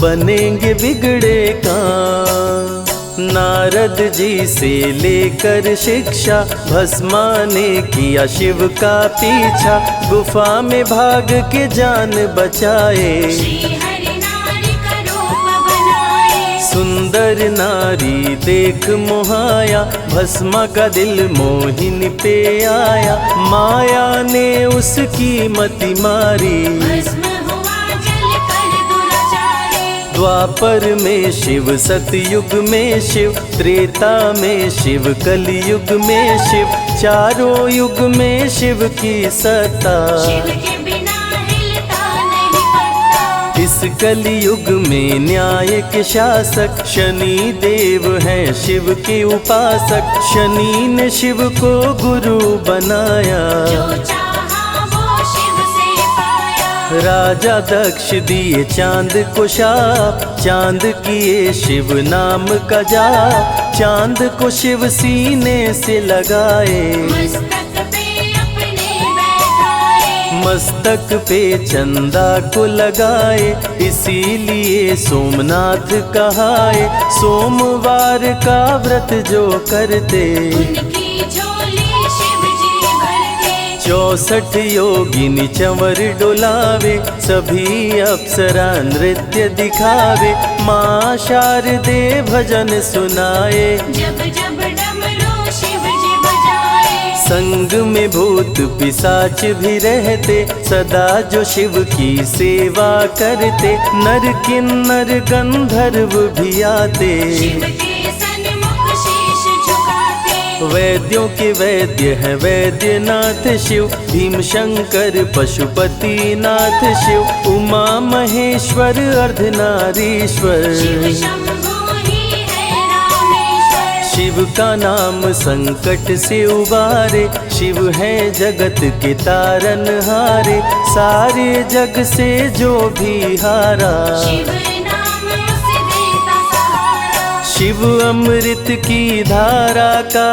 बनेंगे बिगड़े काम। नारद जी से लेकर शिक्षा, भस्मा ने किया शिव का पीछा। गुफा में भाग के जान बचाए,
श्री हरि नारी का रूप बनाए।
सुंदर नारी देख मोहाया। भस्मा का दिल मोहिनी पे आया, माया ने उसकी मति मारी।
भस्म हुआ जल कर दुराचारी।
द्वापर में शिव, सतयुग में शिव, त्रेता में शिव, कलयुग में शिव। चारों युग में शिव की सत्ता,
शिव के बिना हिलता नहीं पत्ता।
इस कलयुग में न्याय के शासक, शनि देव हैं शिव के उपासक। शनि ने शिव को गुरु बनाया,
जो चाहा वो शिव से पाया।
राजा दक्ष दिए चांद को शाप, चांद किए शिव नाम का जाप। चांद को शिव सीने से लगाए,
मस्तक पे अपने बैठाए।
मस्तक पे चंदा को लगाए। इसीलिए सोमनाथ कहाए, सोमवार का व्रत जो करते।
उनकी झोली शिव जी भरते।
64 योगिनी चंवर डोलावे, सभी अप्सरा नृत्य दिखावे। माँ शारदे भजन सुनाए,
जब जब डमरू शिव जी बजाए।
संग में भूत पिशाच भी रहते, सदा जो शिव की सेवा करते। नर किन्नर गंधर्व भी आते,
शिव के सन्मुख शीश झुकाते।
वैद्यों के वैद्य है वैद्यनाथ शिव। भीम शंकर पशुपति नाथ शिव। उमा महेश्वर अर्धनारीश्वर,
शिव शंभु ही है रामेश्वर।
शिव का नाम संकट से उबारे। शिव है जगत के तारनहारे, सारे जग से जो भी हारा।
शिव नाम उसे देता सहारा।
शिव अमृत की धारा का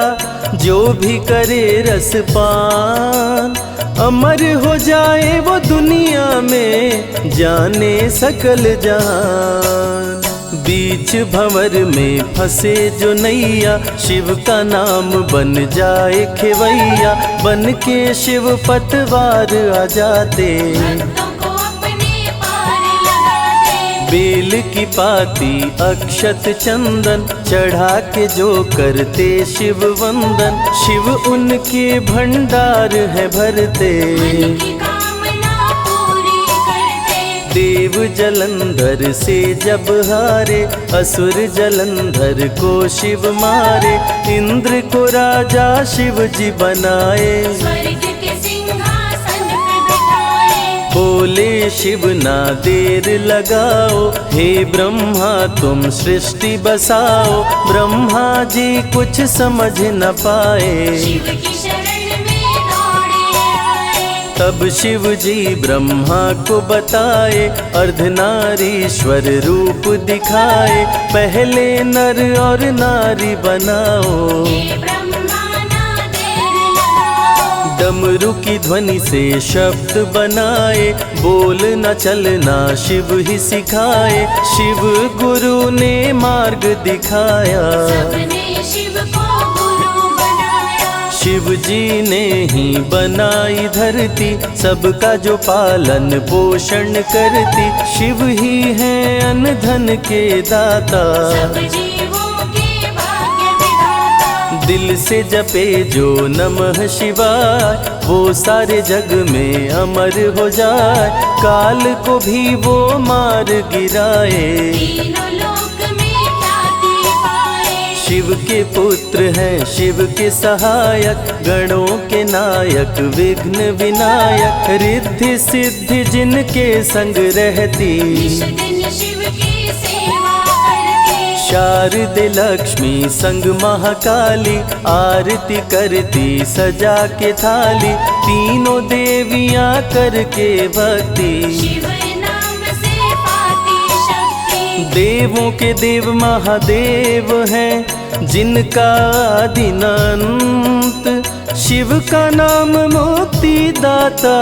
जो भी करे रसपान, अमर हो जाए वो दुनिया में, जाने सकल जहान। बीच भंवर में फंसे जो नैया, शिव का नाम बन जाए खेवैया। बन के शिव पतवार आ जाते,
भक्तों को अपने पार लगाते।
बेल की पाती अक्षत चंदन, चढ़ा के जो करते शिव वंदन। शिव उनके भंडार है भरते,
मन की कामना पूरी करते।
देव जलंधर से जब हारे, असुर जलंधर को शिव मारे। इंद्र को राजा शिव जी बनाए,
स्वर्ग के सिंहासन पे बिठाए।
बोले शिव ना देर लगाओ, हे ब्रह्मा तुम सृष्टि बसाओ। ब्रह्मा जी कुछ समझ न पाए,
शिव की शरण में दौड़े आए।
तब शिव जी ब्रह्मा को बताए, अर्धनारीश्वर रूप दिखाए। पहले नर और नारी बनाओ,
हे ब्रह्मा ना देर लगाओ।
डमरू की ध्वनि से शब्द बनाए। बोल न चलना शिव ही सिखाए, शिव गुरु ने मार्ग दिखाया।
सबने शिव को गुरु बनाया।
शिव जी ने ही बनाई धरती, सबका जो पालन पोषण करती। शिव ही है अन्न धन के दाता,
सब जीवों के भाग्य विधाता।
दिल से जपे जो नमः शिवाय, वो सारे जग में अमर हो जाए। काल को भी वो मार गिराए,
तीनों लोक में ख्याति पाए।
शिव के पुत्र हैं शिव के सहायक, गणों के नायक विघ्न विनायक। रिद्धि सिद्धि जिनके संग रहती,
निश दिन शिव की सेवा करके।
शारदे लक्ष्मी संग महाकाली, आरती करती सजा के थाली। तीनों देवियां करके भक्ति,
शिव नाम से पाती शक्ति।
देवों के देव महादेव हैं, जिनका आदि न अंत। शिव का नाम मुक्ति दाता,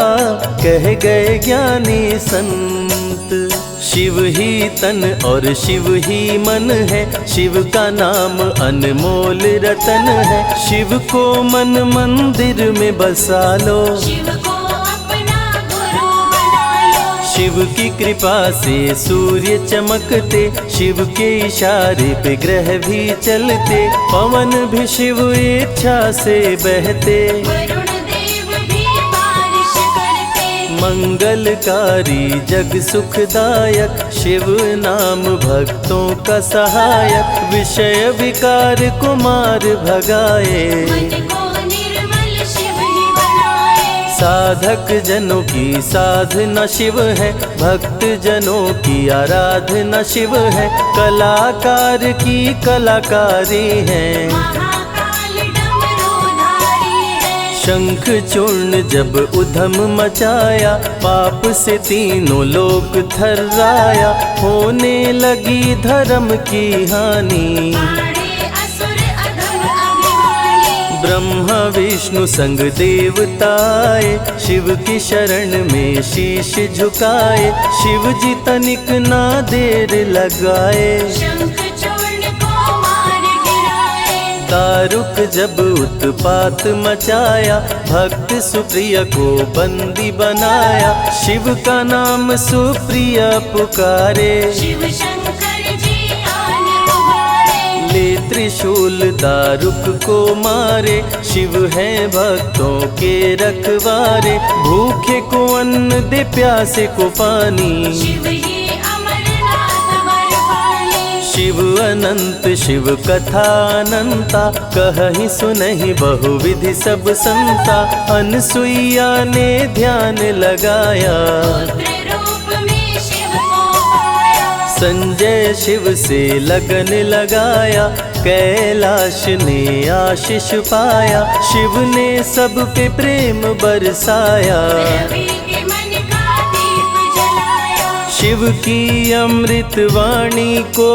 कह गए ज्ञानी संत। शिव ही तन और शिव ही मन है, शिव का नाम अनमोल रतन है। शिव को मन मंदिर में बसा लो,
शिव को अपना गुरु बना लो।
शिव की कृपा से सूर्य चमकते, शिव के इशारे पे ग्रह भी चलते। पवन भी शिव इच्छा से बहते,
वरुण देव भी बारिश करते।
मंगलकारी जग सुखदायक, शिव नाम भक्तों का सहायक। विषय विकार को मार भगाए,
मन को निर्मल शिव ही बनाए।
साधक जनों की साधना शिव है, भक्त जनों की आराधना शिव है। कलाकार की कलाकारी है,
महाकाल डमरूधारी है।
शंख चूर्ण जब उधम मचाया, पाप से तीनों लोक थर्राया। होने लगी धर्म की हानि,
पाड़े असुर अधम अभिमानी।
ब्रह्मा विष्णु संग देवताए, शिव की शरण में शीश झुकाए। शिव जी तनिक ना देर लगाए,
शंख चूर्ण को मार गिराए।
दारुक जब उत्पात मचाया, भक्त सुप्रिय को बंदी बनाया। शिव का नाम सुप्रिय पुकारे,
शिव शंकर जी आन उबारे।
ले त्रिशूल दारुक को मारे। शिव है भक्तों के रखवारे, भूखे को अन्न दे प्यासे को पानी।
शिव ही अमरनाथ बरपाली।
शिव अनंत शिव कथा अनंता, कहीं सुनहि बहुविधि सब संता। अनसुईया ने ध्यान लगाया,
पुत्र रूप में शिव को पाया।
संजय शिव से लगन लगाया, कैलाश ने आशीष पाया। शिव ने सब पे प्रेम बरसाया,
रवि के मन का दीप जलाया।
शिव की अमृत वाणी को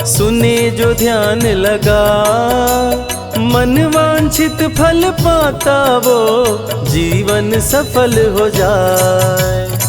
सुने जो ध्यान लगा। मन वांछित फल पाता वो, जीवन सफल हो जाए।